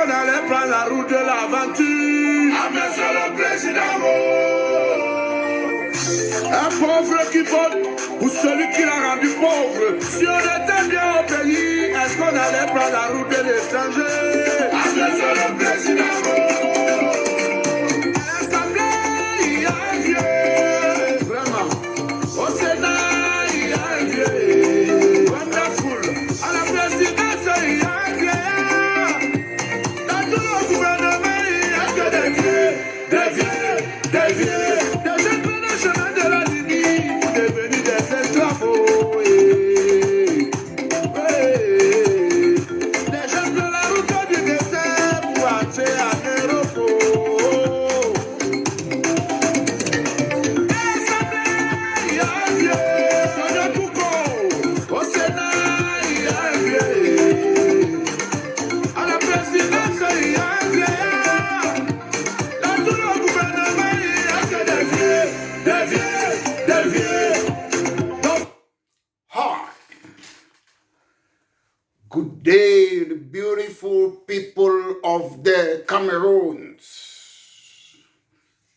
qu'on allait prendre la route de l'aventure? Ah, mais c'est le président. Un pauvre qui vote pour celui qui l'a rendu pauvre. Si on était bien au pays, est-ce qu'on allait prendre la route de l'étranger? Ah, mais c'est le président. Good day, the beautiful people of the Cameroons,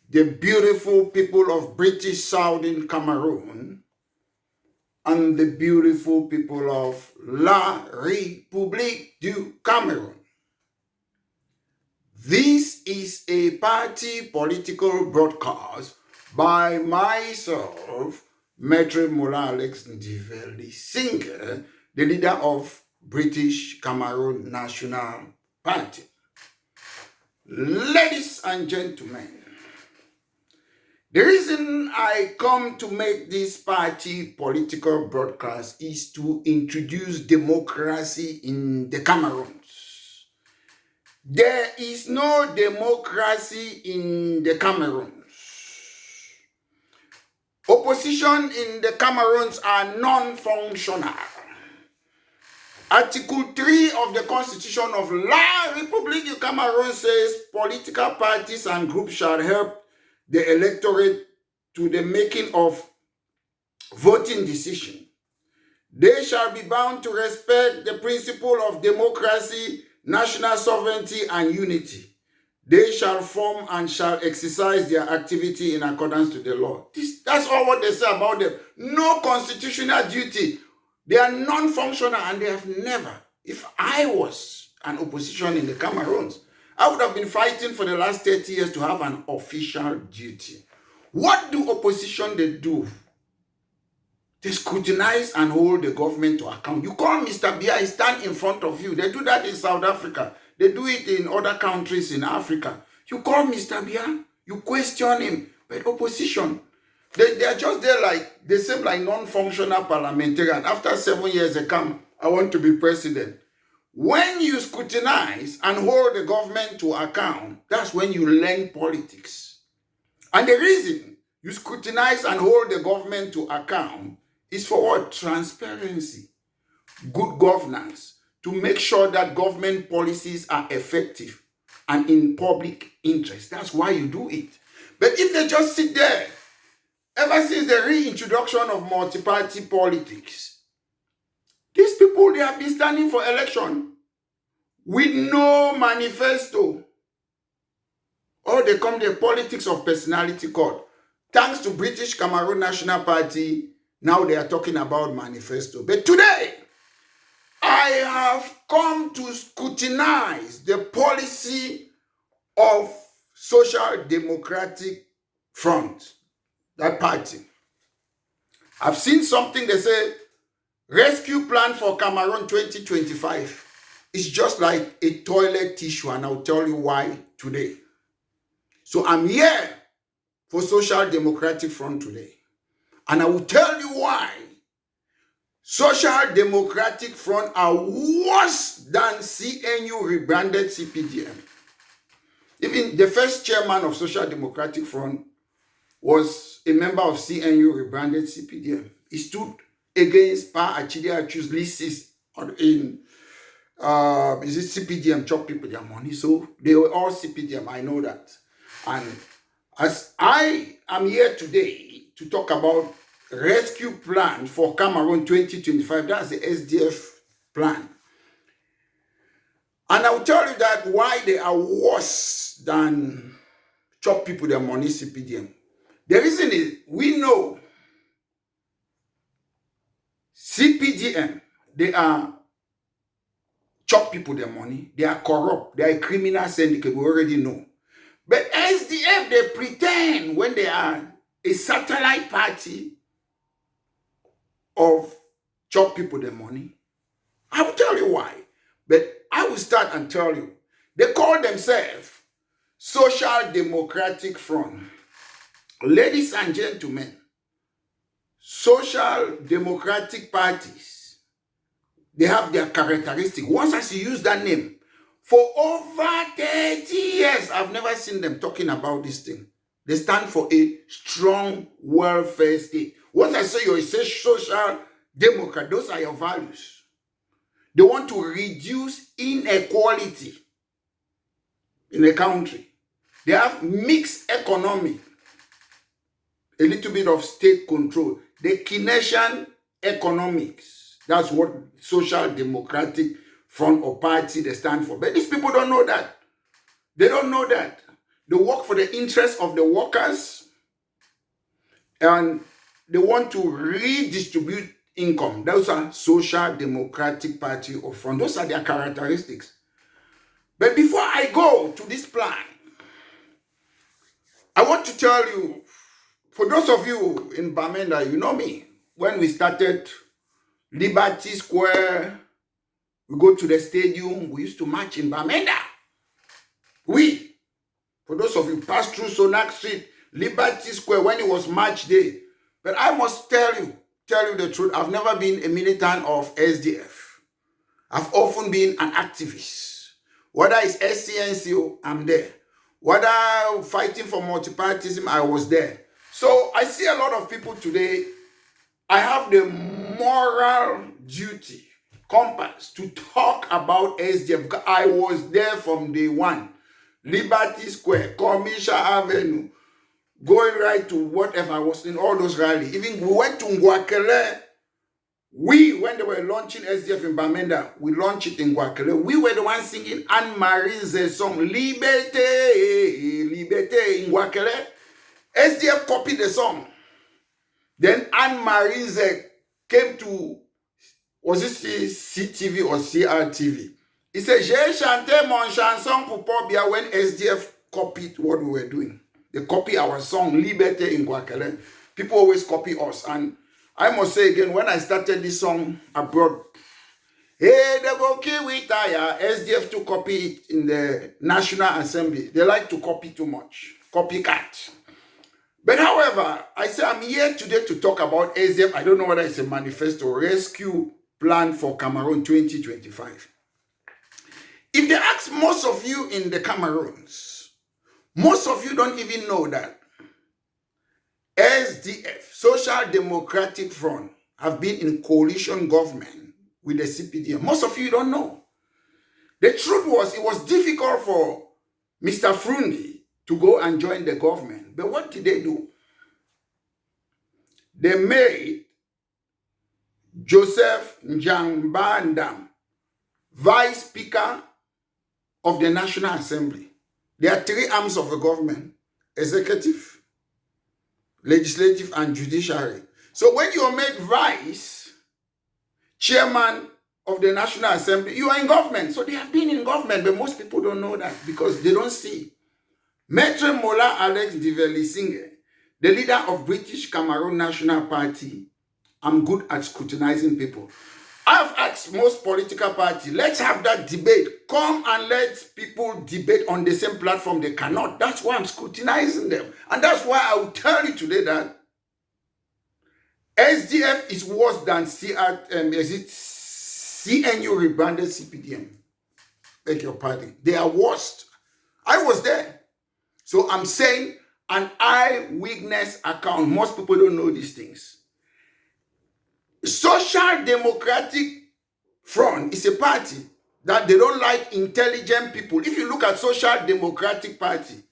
the beautiful people of British Southern Cameroon, and the beautiful people of La République du Cameroun. This is a party political broadcast by myself, Maître Mola Alex Ndiveli Singer, the leader of British Cameroon National Party. Ladies and gentlemen, the reason I come to make this party political broadcast is to introduce democracy in the Cameroons. There is no democracy in the Cameroons. Opposition in the Cameroons are non-functional. Article 3 of the Constitution of La République du Cameroun says political parties and groups shall help the electorate to the making of voting decisions. They shall be bound to respect the principle of democracy, national sovereignty, and unity. They shall form and shall exercise their activity in accordance to the law. That's all what they say about them. No constitutional duty. They are non-functional and they have never. If I was an opposition in the Cameroons, I would have been fighting for the last 30 years to have an official duty. What do opposition they do? They scrutinize and hold the government to account. You call Mr. Biya, he stand in front of you. They do that in South Africa. They do it in other countries in Africa. You call Mr. Biya, you question him. But opposition, they are just there like, they seem like non-functional parliamentarian. After 7 years they come, I want to be president. When you scrutinize and hold the government to account, that's when you learn politics. And the reason you scrutinize and hold the government to account is for what? Transparency, good governance, to make sure that government policies are effective and in public interest. That's why you do it. But if they just sit there, ever since the reintroduction of multi-party politics, these people, they have been standing for election with no manifesto. Or they come the politics of personality code. Thanks to British Cameroon National Party, now they are talking about manifesto. But today, I have come to scrutinize the policy of Social Democratic Front, that party. I've seen something they say, rescue plan for Cameroon 2025. It's just like a toilet tissue, and I'll tell you why today. So I'm here for Social Democratic Front today. And I will tell you why Social Democratic Front are worse than CNU rebranded CPDM. Even the first chairman of Social Democratic Front was a member of CNU rebranded CPDM. He stood against Pa Achidiachu's lists in is it CPDM, chop people their money. So they were all CPDM, I know that. And as I am here today to talk about rescue plan for Cameroon 2025, that's the SDF plan. And I will tell you that why they are worse than chop people their money CPDM. The reason is we know CPDM, they are chop people their money, they are corrupt, they are a criminal syndicate, we already know. But SDF, they pretend when they are a satellite party of chop people their money. I will tell you why. But I will start and tell you. They call themselves Social Democratic Front. Ladies and gentlemen, social democratic parties, they have their characteristics. Once as you use that name, for over 30 years, I've never seen them talking about this thing. They stand for a strong welfare state. Once I say you're a social democrat, those are your values. They want to reduce inequality in the country. They have mixed economy, a little bit of state control. The Keynesian economics, that's what Social Democratic Front or party they stand for. But these people don't know that. They don't know that. They work for the interests of the workers and they want to redistribute income. Those are Social Democratic Party or Front. Those are their characteristics. But before I go to this plan, I want to tell you, for those of you in Bamenda, you know me. When we started Liberty Square, we go to the stadium, we used to march in Bamenda. For those of you pass through Sonak Street, Liberty Square, when it was March Day. But I must tell you the truth, I've never been a militant of SDF. I've often been an activist. Whether it's SCNCO, I'm there. Whether fighting for multipartyism, I was there. So I see a lot of people today, I have the moral duty, compass, to talk about SDF because I was there from day one. Liberty Square, Commercial Avenue, going right to whatever, I was in all those rallies. Even we went to Ngwakele. When they were launching SDF in Bamenda, we launched it in Ngwakele. We were the ones singing Anne-Marie's song, Liberté, Liberté in Ngwakele. SDF copied the song. Then Anne-Marie's came to, was it CTV or CRTV? He said, j'ai chanté mon chanson pour Pobia when SDF copied what we were doing. They copy our song, Liberté in Ngwakele. People always copy us. And I must say again, when I started this song abroad, hey, they go kill with tire. SDF to copy it in the National Assembly. They like to copy too much. Copycat. But however, I say I'm here today to talk about SDF. I don't know whether it's a manifesto or rescue plan for Cameroon 2025. If they ask most of you in the Cameroons, most of you don't even know that SDF, Social Democratic Front, have been in coalition government with the CPDM. Most of you don't know. The truth was, it was difficult for Mr. Frundi to go and join the government. But what did they do? They made Joseph Njambandam Vice Speaker of the National Assembly. There are three arms of the government: executive, legislative, and judiciary. So when you are made vice chairman of the National Assembly, you are in government. So they have been in government, but most people don't know that because they don't see. Maître Mola Alex Divelisinghe, the leader of British Cameroon National Party, I'm good at scrutinizing people. I've asked most political parties, let's have that debate. Come and let people debate on the same platform. They cannot. That's why I'm scrutinizing them. And that's why I will tell you today that SDF is worse than CNU rebranded CPDM. Beg your pardon. They are worst. I was there. So I'm saying an eyewitness account. Most people don't know these things. Social Democratic Front is a party that they don't like intelligent people. If you look at Social Democratic Party,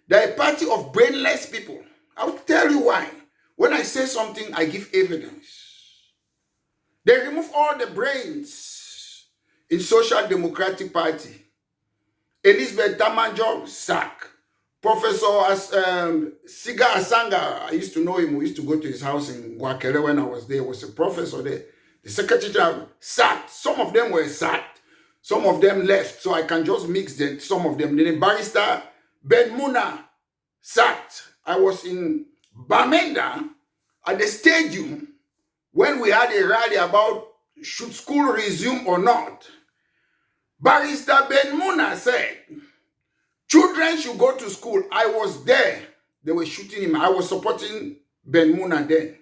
they're a party of brainless people. I'll tell you why. When I say something, I give evidence. They remove all the brains in Social Democratic Party. Elizabeth Tamanjong, sack. Professor Siga Asanga, I used to know him. We used to go to his house in Guakele when I was there. He was a professor there. The Secretary General, sacked. Some of them were sacked. Some of them left. So I can just mix them. Some of them. Then Barrister Ben Muna, sacked. I was in Bamenda at the stadium when we had a rally about should school resume or not. Barrister Ben Muna said, children should go to school. I was there. They were shooting him. I was supporting Ben Muna then.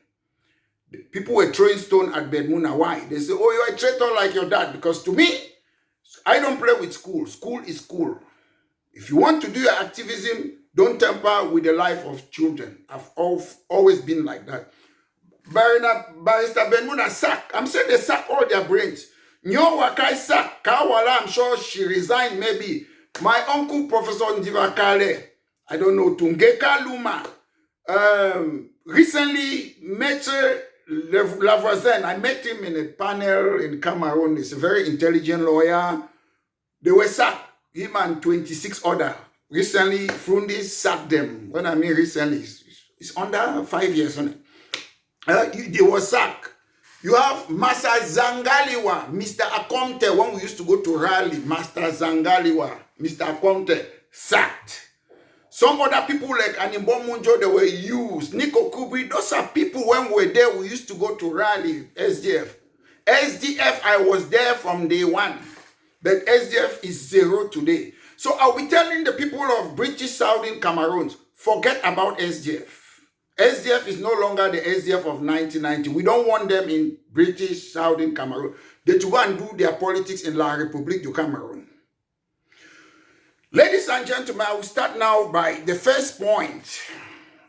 People were throwing stone at Ben Muna. Why? They say, oh, you're a traitor like your dad. Because to me, I don't play with school. School is school. If you want to do your activism, don't tamper with the life of children. I've always been like that. Barrister Ben Muna sack. I'm saying they sack all their brains. Nyo Wakai sack. Kawala, I'm sure she resigned maybe. My uncle, Professor Ndiva Kale, I don't know, Tungeka Luma, recently met Lavoisin. I met him in a panel in Cameroon. He's a very intelligent lawyer. They were sacked, him and 26 others. Recently, Frundi sacked them. When I mean recently, it's under 5 years on it. They were sacked. You have Master Zangaliwa, Mr. Akomte, when we used to go to rally, Master Zangaliwa, Mr. Akomte, sacked. Some other people like Animbo Munjo, they were used. Nico Kubri, those are people when we were there, we used to go to rally, SDF. SDF, I was there from day one. But SDF is zero today. So I'll be telling the people of British Southern Cameroon, forget about SDF. SDF is no longer the SDF of 1990. We don't want them in British Southern Cameroon. They should go and do their politics in La Republique du Cameroon. Ladies and gentlemen, I will start now by the first point.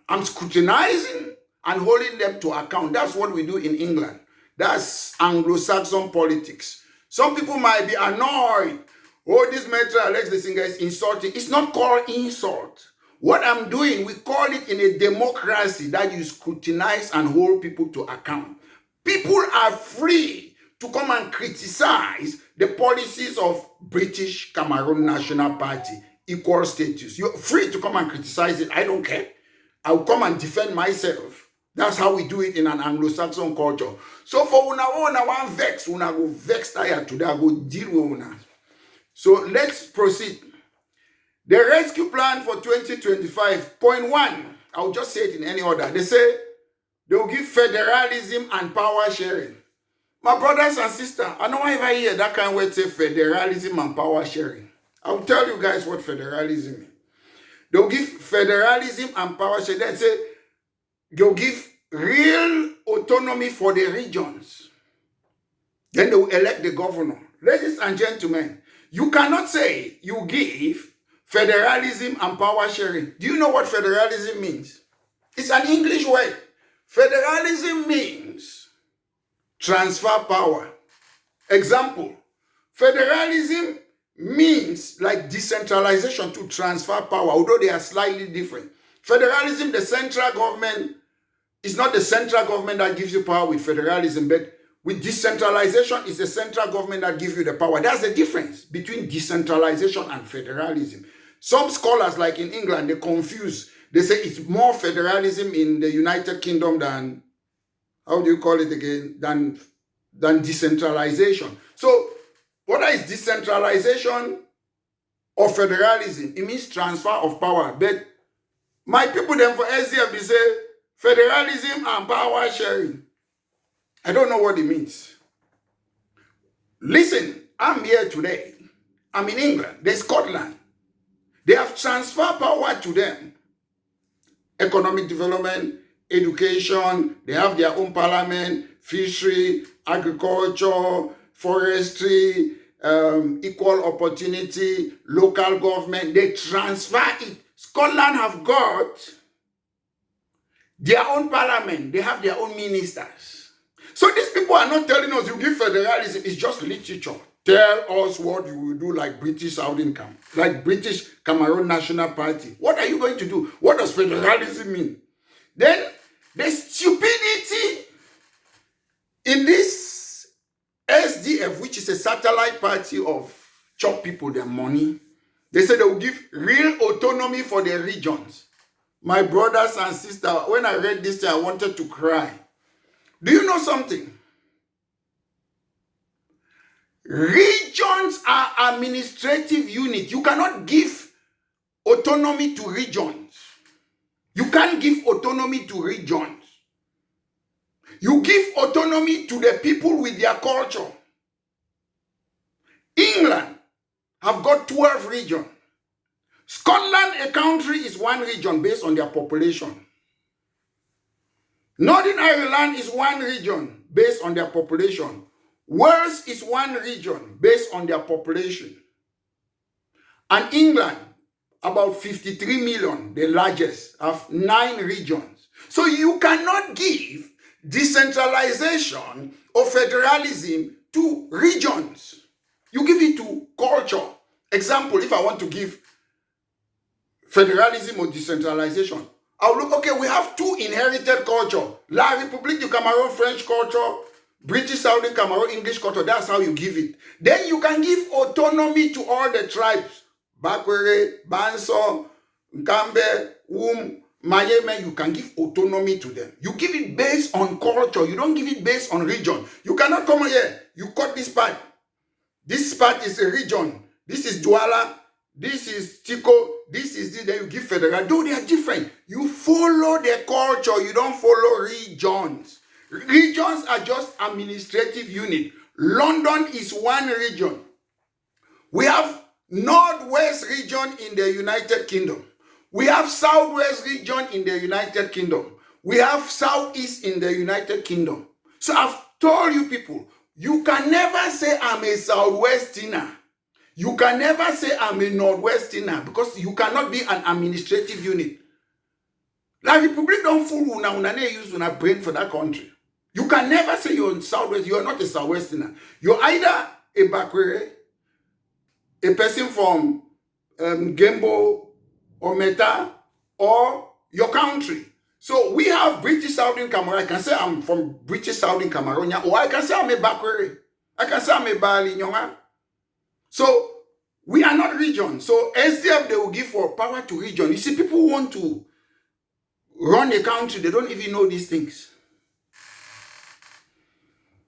I'm scrutinizing and holding them to account. That's what we do in England. That's Anglo-Saxon politics. Some people might be annoyed. Oh, this Maitre Alex the singer is insulting. It's not called insult. What I'm doing, we call it in a democracy that you scrutinize and hold people to account. People are free to come and criticize the policies of British Cameroon National Party, equal status. You're free to come and criticize it. I don't care. I'll come and defend myself. That's how we do it in an Anglo-Saxon culture. So for una one vex, una go vex tired today, I go deal with una. So let's proceed. The rescue plan for 2025, point 1, I'll just say it in any order. They say they will give federalism and power sharing. My brothers and sisters, I don't ever hear that kind of word say federalism and power sharing. I'll tell you guys what federalism is. They'll give federalism and power sharing. They say they'll give real autonomy for the regions. Then they will elect the governor. Ladies and gentlemen, you cannot say you give federalism and power sharing. Do you know what federalism means? It's an English word. Federalism means transfer power. Example, federalism means like decentralization to transfer power, although they are slightly different. Federalism, the central government, is not the central government that gives you power with federalism, but with decentralization, it's the central government that gives you the power. That's the difference between decentralization and federalism. Some scholars, like in England, they confuse. They say it's more federalism in the United Kingdom than, how do you call it again, than decentralization. So, what is decentralization or federalism? It means transfer of power. But my people then for SDF, they say federalism and power sharing. I don't know what it means. Listen, I'm here today. I'm in England. There's Scotland. They have transferred power to them. Economic development, education, they have their own parliament, fishery, agriculture, forestry, equal opportunity, local government. They transfer it. Scotland have got their own parliament. They have their own ministers. So these people are not telling us you give federalism. It's just literature. Tell us what you will do like British Southern Cameroon, like British Cameroon National Party. What are you going to do? What does federalism mean? Then the stupidity in this SDF SDF, which is a satellite party of chop people their money, they said they will give real autonomy for the regions. My brothers and sisters, when I read this thing, I wanted to cry. Do you know something? Regions are administrative units. You cannot give autonomy to regions. You can't give autonomy to regions. You give autonomy to the people with their culture. England have got 12 regions. Scotland, a country, is one region based on their population. Northern Ireland is one region based on their population. Wales is one region based on their population. And England, about 53 million, the largest, have 9 regions. So you cannot give decentralization or federalism to regions. You give it to culture. Example, if I want to give federalism or decentralization, I'll look, okay, we have 2 inherited culture. La République du Cameroun, French culture, British Southern Cameroon, English culture. That's how you give it. Then you can give autonomy to all the tribes. Bakwere, Banso, Nkambe, Mayeme. You can give autonomy to them. You give it based on culture. You don't give it based on region. You cannot come here. You cut this part. This part is a region. This is Douala. This is Tico. This is this. Then you give federal. Though they are different. You follow the culture. You don't follow regions. Regions are just administrative unit. London is one region. We have Northwest region in the United Kingdom. We have Southwest region in the United Kingdom. We have Southeast in the United Kingdom. So I've told you people, you can never say I'm a Southwesterner. You can never say I'm a Northwesterner because you cannot be an administrative unit. La Republique don't fool una use una brain for that country. You can never say you're in Southwest. You are not a Southwesterner. You're either a Bakwere, a person from Gembo or Meta, or your country. So we have British Southern Cameroon. I can say I'm from British Southern Cameroon, or I can say I'm a Bakwere. I can say I'm a Bali Nyonga. So we are not region. So SDF, they will give for power to region. You see, people want to run a country. They don't even know these things.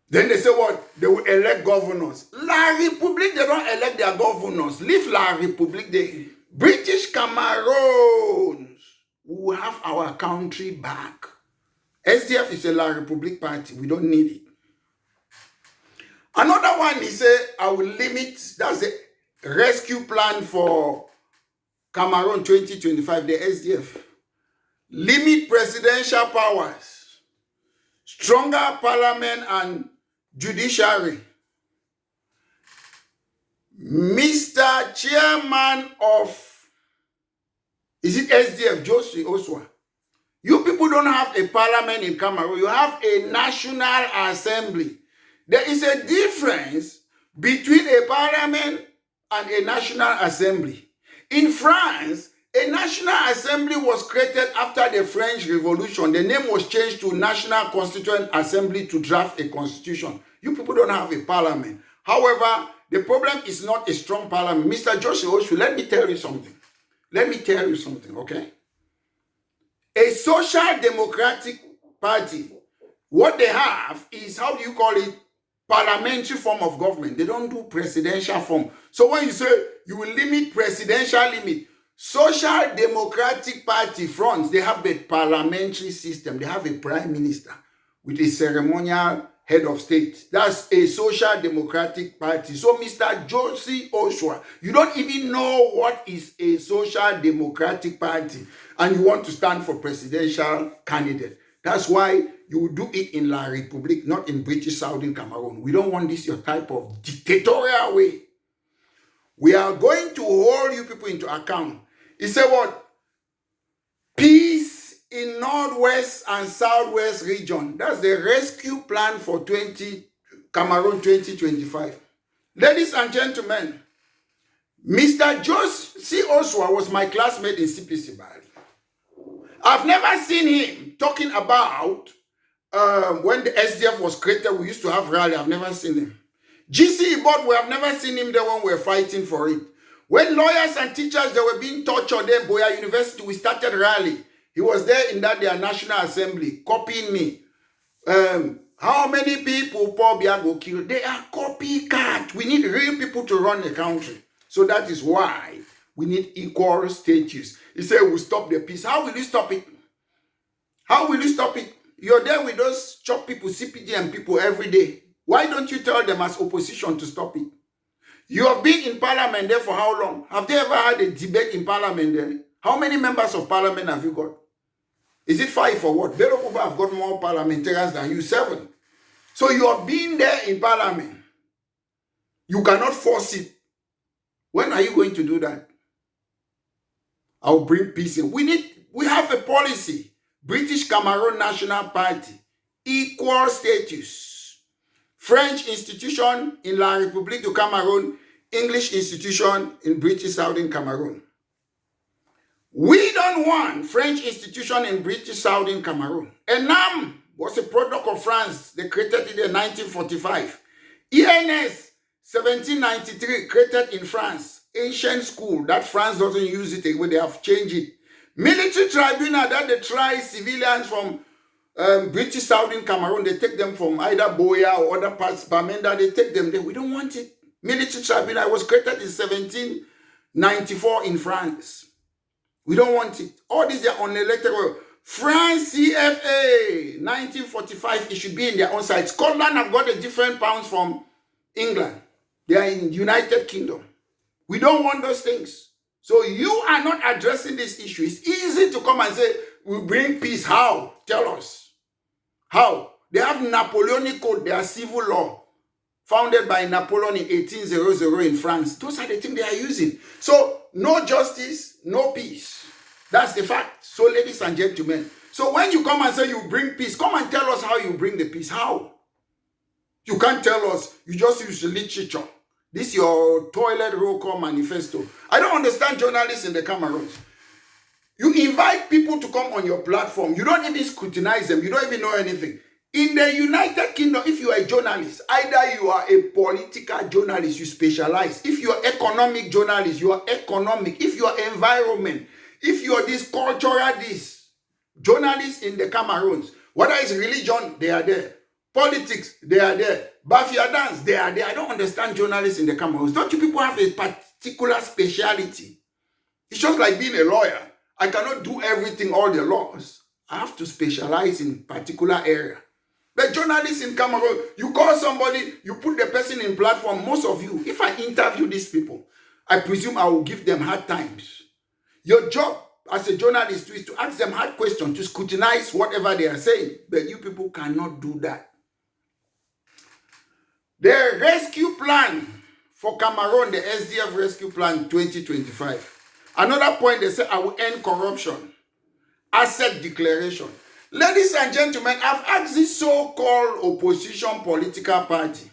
Then they say what? They will elect governors. La République, they don't elect their governors. Leave La République. The British Cameroon will have our country back. SDF is a La République party. We don't need it. Another one, he said, I will limit, that's the rescue plan for Cameroon 2025, the SDF. Limit presidential powers. Stronger parliament and judiciary. Mr. Chairman of, is it SDF, Josie Oswa? You people don't have a parliament in Cameroon. You have a national assembly. There is a difference between a parliament and a national assembly. In France, a national assembly was created after the French Revolution. The name was changed to National Constituent Assembly to draft a constitution. You people don't have a parliament. However, the problem is not a strong parliament. Mr. Joshua Oshu, let me tell you something. Let me tell you something, okay? A social democratic party, what they have is, how do you call it? Parliamentary form of government. They don't do presidential form. So when you say you will limit presidential limit, Social Democratic Party fronts, they have the parliamentary system. They have a prime minister with a ceremonial head of state. That's a Social Democratic Party. So Mr. Josie Oshua, you don't even know what is a Social Democratic Party and you want to stand for presidential candidate. That's why you do it in La République, not in British Southern Cameroon. We don't want this your type of dictatorial way. We are going to hold you people into account. He said what? Peace in Northwest and Southwest region. That's the rescue plan for Cameroon 2025. Ladies and gentlemen, Mr. Josie Oswa was my classmate in CPC Bali. I've never seen him talking about when the SDF was created, we used to have rally. I've never seen him. GCE board, we have never seen him there when we're fighting for it. When lawyers and teachers, they were being tortured there, Boya University, we started rally. He was there in that their National Assembly, copying me. How many people Paul Biago killed? They are copycat. We need real people to run the country. So that is why we need equal status. He said, we'll stop the peace. How will you stop it? How will you stop it? You're there with those chop people, CPD and people every day. Why don't you tell them as opposition to stop it? You have been in parliament there for how long? Have they ever had a debate in parliament there? How many members of parliament have you got? Is it 5 or what? Vero Kuba have got more parliamentarians than you, 7. So you have been there in parliament. You cannot force it. When are you going to do that? I'll bring peace in. We have a policy. British Cameroon National Party. Equal status. French institution in La Republique du Cameroun. English institution in British Southern Cameroon. We don't want French institution in British Southern Cameroon. ENAM was a product of France. They created it in 1945. ENS, 1793, created in France. Ancient school, that France doesn't use it anymore. They have changed it. Military tribunal, that they try civilians from British Southern Cameroon. They take them from either Boya or other parts, Bamenda, they take them there. We don't want it. Military tribunal was created in 1794 in France. We don't want it. All these are unelected. France CFA, 1945, it should be in their own side. Scotland have got a different pounds from England. They are in United Kingdom. We don't want those things. So you are not addressing this issue. It's easy to come and say, we bring peace. How? Tell us. How? They have Napoleonic Code, their civil law, founded by Napoleon in 1800 in France. Those are the things they are using. So, no justice, no peace. That's the fact. So, ladies and gentlemen, so when you come and say you bring peace, come and tell us how you bring the peace. How? You can't tell us. You just use the literature. This is your toilet roll call manifesto. I don't understand journalists in the Cameroon. You invite people to come on your platform. You don't even scrutinize them. You don't even know anything. In the United Kingdom, if you are a journalist, either you are a political journalist, you specialize. If you are economic journalist, you are economic. If you are environment, if you are this cultural, this journalists in the Cameroons, whether it's religion, they are there. Politics, they are there. Bafia dance, they are there. I don't understand journalists in the Cameroons. Don't you people have a particular speciality? It's just like being a lawyer. I cannot do everything, all the laws. I have to specialize in particular area. But journalists in Cameroon, you call somebody, you put the person in platform, most of you, if I interview these people, I presume I will give them hard times. Your job as a journalist is to ask them hard questions, to scrutinize whatever they are saying. But you people cannot do that. The rescue plan for Cameroon, the SDF rescue plan 2025. Another point, they say, I will end corruption. Asset declaration. Ladies and gentlemen, I've asked this so-called opposition political party.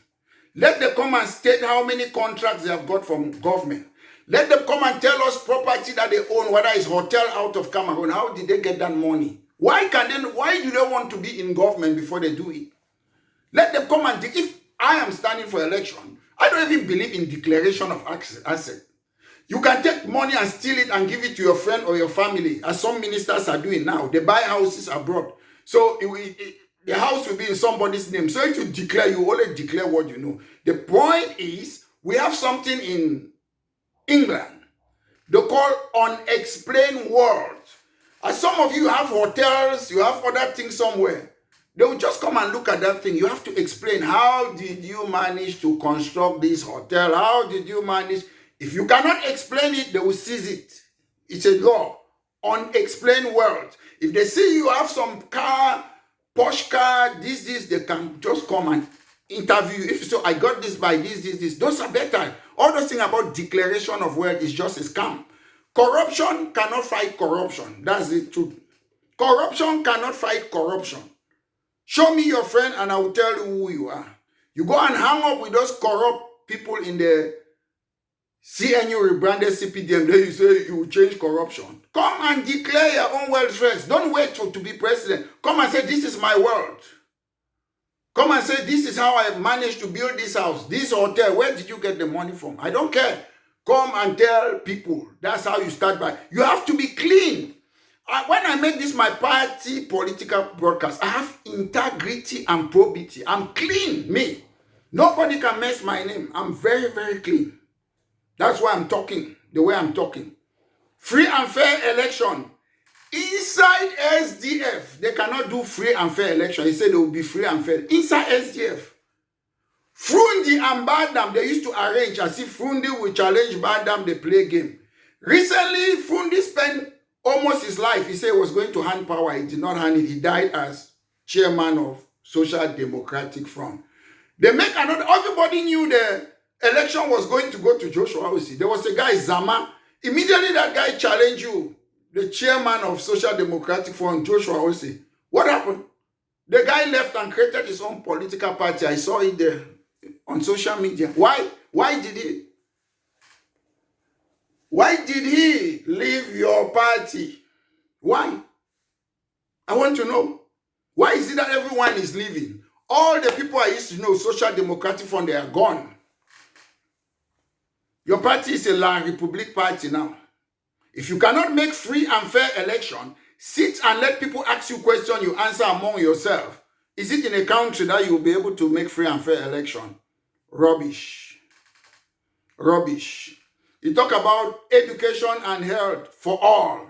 Let them come and state how many contracts they have got from government. Let them come and tell us property that they own, whether it's hotel out of Cameroon. How did they get that money? Why do they want to be in government before they do it? Let them come and if I am standing for election, I don't even believe in declaration of asset. You can take money and steal it and give it to your friend or your family, as some ministers are doing now. They buy houses abroad. So the house will be in somebody's name. So if you declare, you only declare what you know. The point is, we have something in England they call unexplained world. As some of you have hotels, you have other things somewhere. They will just come and look at that thing. You have to explain, how did you manage to construct this hotel? How did you manage? If you cannot explain it, they will seize it. It's a law. Unexplained world. If they see you have some car, Porsche car, this, they can just come and interview you. If you say, I got this by this. Those are better. All those things about declaration of wealth is just a scam. Corruption cannot fight corruption. That's the truth. Corruption cannot fight corruption. Show me your friend and I will tell you who you are. You go and hang up with those corrupt people in the CNU rebranded CPDM, then you say you will change corruption. Come and declare your own wealth first. Don't wait to be president. Come and say, this is my world. Come and say, this is how I managed to build this house, this hotel. Where did you get the money from? I don't care. Come and tell people. That's how you start by. You have to be clean. When I make this my party political broadcast, I have integrity and probity. I'm clean, me. Nobody can mess my name. I'm very, very clean. That's why I'm talking the way I'm talking. Free and fair election. Inside SDF, they cannot do free and fair election. He said they will be free and fair. Inside SDF. Frundi and Badam, they used to arrange as if Frundi will challenge Badam, they play game. Recently, Frundi spent almost his life. He said he was going to hand power. He did not hand it. He died as chairman of Social Democratic Front. They make another. Everybody knew the election was going to go to Joshua Osi. There was a guy, Zama. Immediately that guy challenged you, the chairman of Social Democratic Front, Joshua Osi. What happened? The guy left and created his own political party. I saw it there on social media. Why? Why did he? Why did he leave your party? Why? I want to know. Why is it that everyone is leaving? All the people I used to know, Social Democratic Front, they are gone. Your party is a La Republique party now. If you cannot make free and fair election, sit and let people ask you questions, you answer among yourself. Is it in a country that you will be able to make free and fair election? Rubbish. Rubbish. You talk about education and health for all.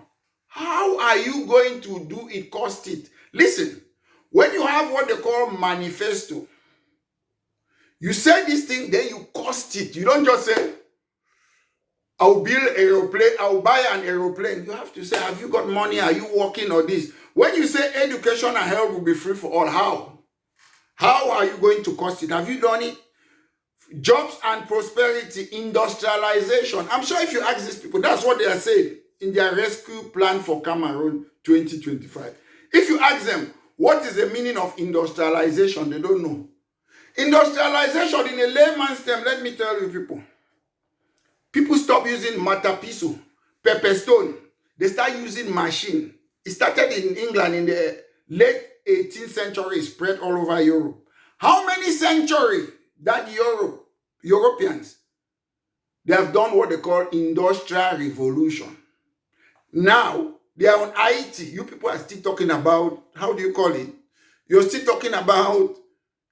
How are you going to do it, cost it? Listen, when you have what they call manifesto, you say this thing, then you cost it. You don't just say, I'll build an aeroplane, I'll buy an aeroplane. You have to say, have you got money? Are you working on this? When you say education and health will be free for all, how? How are you going to cost it? Have you done it? Jobs and prosperity, industrialization. I'm sure if you ask these people, that's what they are saying in their rescue plan for Cameroon 2025. If you ask them, what is the meaning of industrialization? They don't know. Industrialization in a layman's term, let me tell you people. People stop using matapiso, pepperstone. They start using machine. It started in England in the late 18th century, spread all over Europe. How many centuries that Europeans, they have done what they call industrial revolution. Now, they are on IT. You people are still talking about, how do you call it? You're still talking about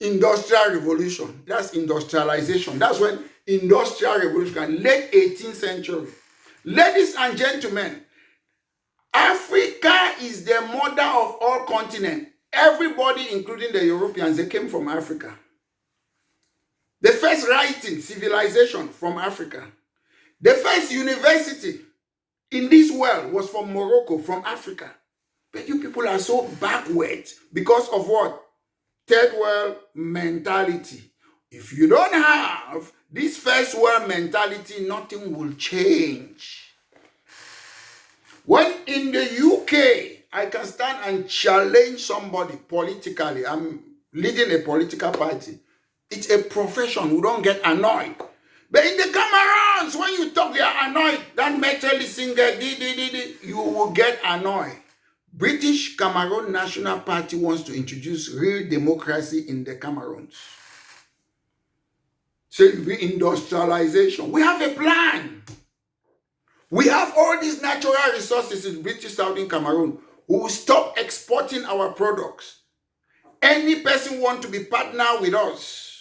industrial revolution. That's industrialization. That's when industrial revolution, late 18th century. Ladies and gentlemen, Africa is the mother of all continents. Everybody, including the Europeans, they came from Africa. The first writing, civilization, from Africa. The first university in this world was from Morocco, from Africa. But you people are so backward because of what? Third world mentality. If you don't have this first world mentality, nothing will change. When in the UK, I can stand and challenge somebody politically. I'm leading a political party. It's a profession. We don't get annoyed. But in the Cameroons, when you talk, they are annoyed. That metal singer, you will get annoyed. British Cameroon National Party wants to introduce real democracy in the Cameroons. So industrialization. We have a plan. We have all these natural resources in British Southern Cameroon. We will stop exporting our products. Any person want to be partner with us,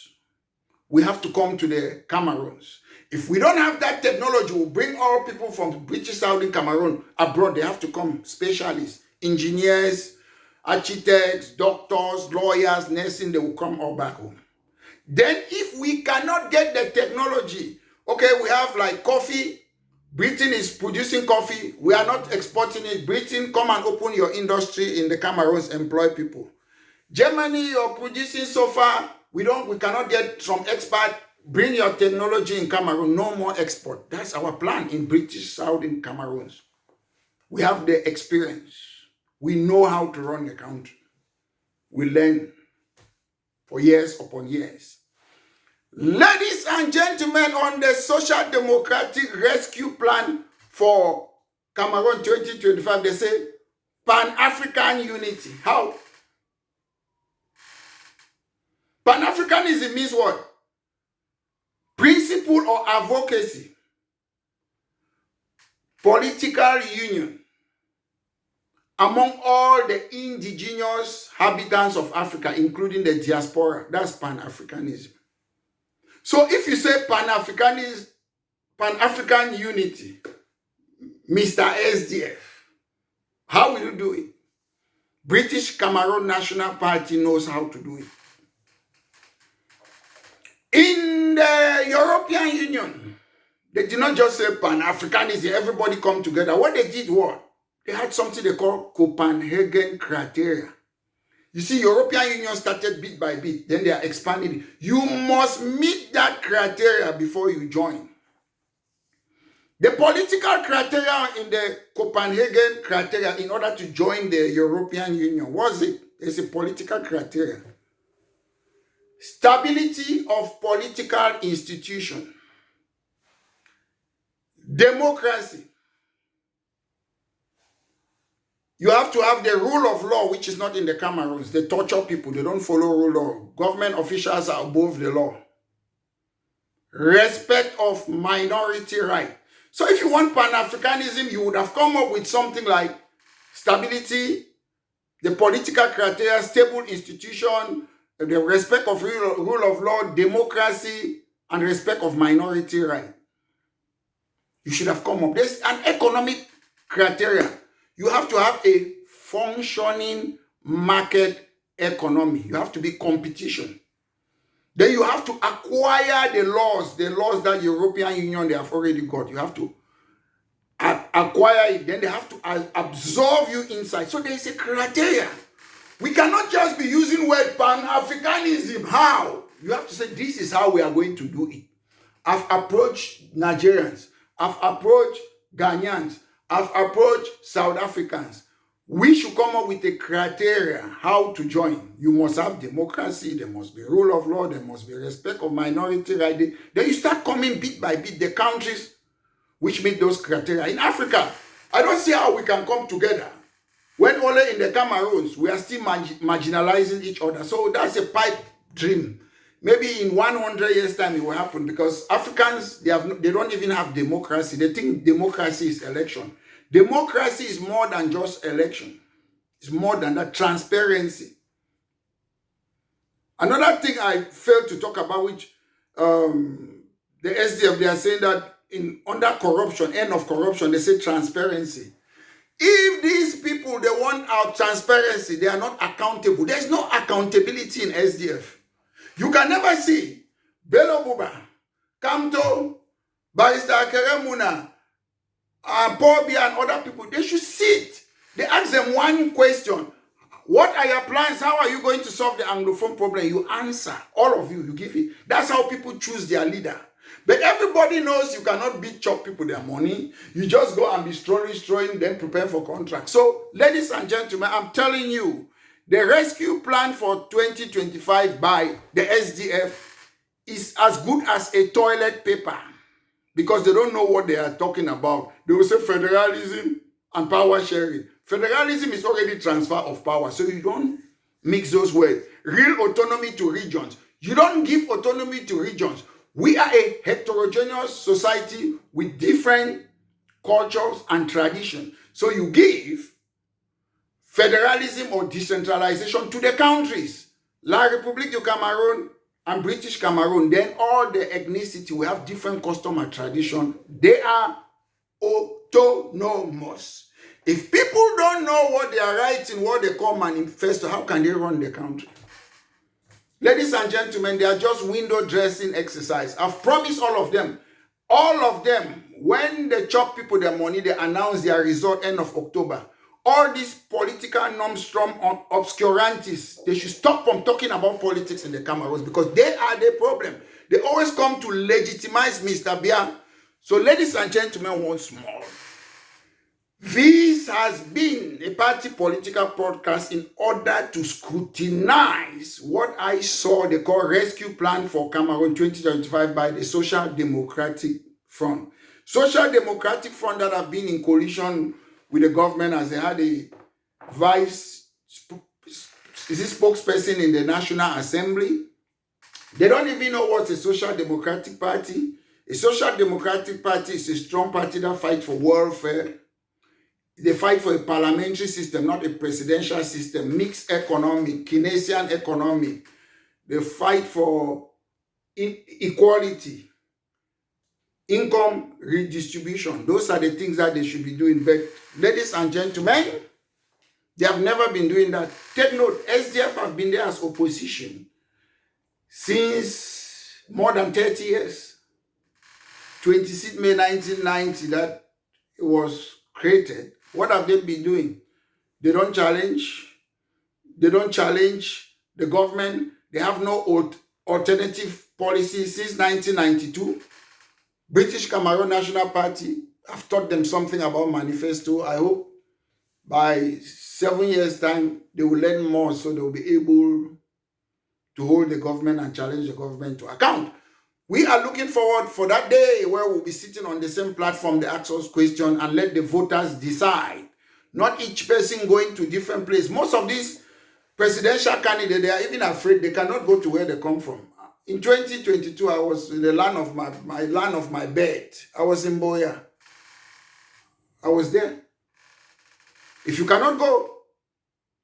we have to come to the Cameroons. If we don't have that technology, we'll bring all people from British Southern Cameroon abroad. They have to come, specialists, engineers, architects, doctors, lawyers, nursing, they will come all back home. Then if we cannot get the technology, okay, we have like coffee. Britain is producing coffee. We are not exporting it. Britain, come and open your industry in the Cameroons, employ people. Germany, you're producing so far. We cannot get from export. Bring your technology in Cameroon. No more export. That's our plan in British Southern Cameroons. We have the experience. We know how to run the country. We learn for years upon years. Ladies and gentlemen, on the Social Democratic Rescue Plan for Cameroon 2025, they say Pan-African unity. How? Pan-Africanism means what? Principle or advocacy, political union among all the indigenous inhabitants of Africa, including the diaspora. That's Pan-Africanism. So if you say Pan-Africanism, Pan-African unity, Mr. SDF, how will you do it? British Cameroon National Party knows how to do it. In the European Union, they did not just say Pan-Africanism, everybody come together. What they did was, they had something they call Copenhagen criteria. You see, European Union started bit by bit, then they are expanding it. You must meet that criteria before you join. The political criteria in the Copenhagen criteria in order to join the European Union, was it? It's a political criteria. Stability of political institution. Democracy. You have to have the rule of law, which is not in the Cameroons. They torture people. They don't follow rule of law. Government officials are above the law. Respect of minority right. So if you want Pan-Africanism, you would have come up with something like stability, the political criteria, stable institution, the respect of rule of law, democracy, and respect of minority right. You should have come up. There's an economic criteria. You have to have a functioning market economy. You have to be competition. Then you have to acquire the laws that European Union, they have already got. You have to acquire it. Then they have to absorb you inside. So there is a criteria. We cannot just be using word Pan-Africanism. How? You have to say, this is how we are going to do it. I've approached Nigerians. I've approached Ghanaians. I've approached South Africans. We should come up with a criteria how to join. You must have democracy. There must be rule of law. There must be respect of minority right. Then you start coming bit by bit the countries which meet those criteria. In Africa, I don't see how we can come together when only in the Cameroons we are still marginalizing each other. So that's a pipe dream. Maybe in 100 years' time it will happen, because Africans, they don't even have democracy. They think democracy is election. Democracy is more than just election. It's more than that. Transparency. Another thing I failed to talk about, which the SDF, they are saying that under corruption, end of corruption, they say transparency. If these people, they want our transparency, they are not accountable. There's no accountability in SDF. You can never see Bello Buba, Kamto, Barrister Keremuna, Paul Bia and other people. They should sit. They ask them one question. What are your plans? How are you going to solve the Anglophone problem? You answer. All of you, you give it. That's how people choose their leader. But everybody knows you cannot chop people their money. You just go and be strolling, then prepare for contract. So, ladies and gentlemen, I'm telling you, the rescue plan for 2025 by the SDF is as good as a toilet paper, because they don't know what they are talking about. They will say federalism and power sharing. Federalism is already transfer of power, so you don't mix those words. Real autonomy to regions. You don't give autonomy to regions. We are a heterogeneous society with different cultures and traditions. So you give federalism or decentralization to the countries. La Republique du Cameroun and British Cameroun, then all the ethnicity, we have different custom and tradition. They are autonomous. If people don't know what they are writing, what they call manifesto, how can they run the country? Ladies and gentlemen, they are just window dressing exercise. I've promised all of them, when they chop people their money, they announce their result end of October. All these political nomstrom obscurantists, they should stop from talking about politics in the Cameroons, because they are the problem. They always come to legitimize Mr. Bia. So ladies and gentlemen, once more, this has been a party political podcast in order to scrutinize what I saw they call rescue plan for Cameroon 2025 by the Social Democratic Front. Social Democratic Front that have been in coalition with the government, as they had a spokesperson in the National Assembly. They don't even know what's a social democratic party. A social democratic party is a strong party that fights for welfare. They fight for a parliamentary system, not a presidential system, mixed economy, Keynesian economy. They fight for equality, income redistribution. Those are the things that they should be doing. But ladies and gentlemen, they have never been doing that. Take note, SDF have been there as opposition since more than 30 years. 26 May 1990 that it was created. What have they been doing? They don't challenge. They don't challenge the government. They have no alternative policy since 1992. British Cameroon National Party, I've taught them something about manifesto. I hope by 7 years' time, they will learn more so they will be able to hold the government and challenge the government to account. We are looking forward for that day where we'll be sitting on the same platform, the ask us question, and let the voters decide. Not each person going to different place. Most of these presidential candidates, they are even afraid they cannot go to where they come from. In 2022, I was in the land of my land of my birth. I was in Boya. I was there. If you cannot go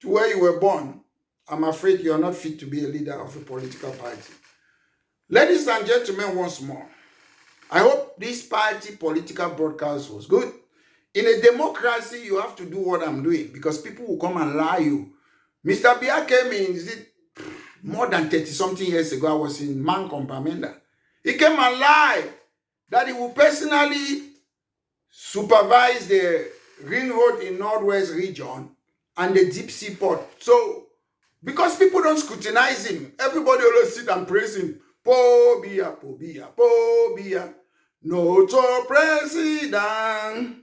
to where you were born, I'm afraid you are not fit to be a leader of a political party. Ladies and gentlemen, once more, I hope this party political broadcast was good. In a democracy, you have to do what I'm doing because people will come and lie you. Mr. Bia came in, is it more than 30-something years ago, I was in Mankompamenda. He came and lied that he will personally supervise the ring road in Northwest region and the deep sea port. So, because people don't scrutinize him, everybody always sit and praise him. Pobia, pobia, pobia. Notre président,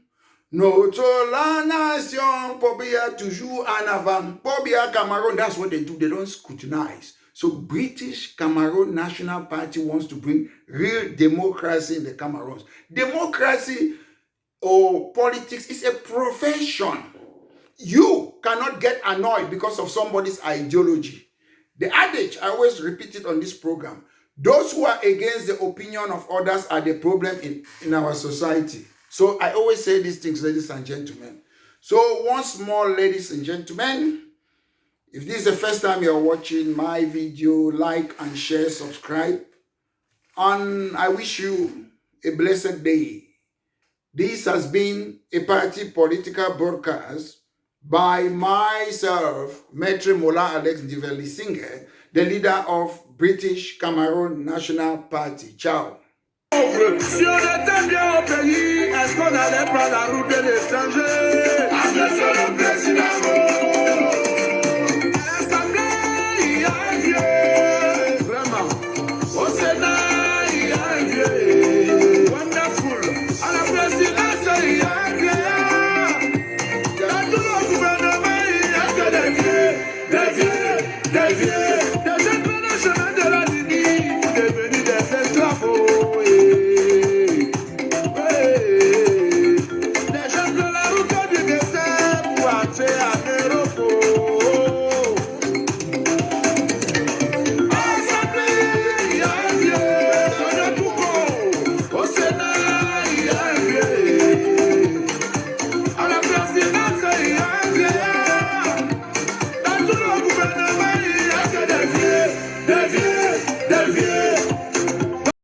notre la nation, pobia toujours en avant. Pobia Cameroon, that's what they do. They don't scrutinize. So British Cameroon National Party wants to bring real democracy in the Cameroons. Democracy or politics is a profession. You cannot get annoyed because of somebody's ideology. The adage, I always repeat it on this program, those who are against the opinion of others are the problem in our society. So I always say these things, ladies and gentlemen. So once more, ladies and gentlemen, if this is the first time you're watching my video, like and share, subscribe. And I wish you a blessed day. This has been a party political broadcast by myself, Maître Mola Alex Ndiveli Singer, the leader of British Cameroon National Party. Ciao. Si on était bien au pays, est-ce qu'on allait prendre la route de l'étranger?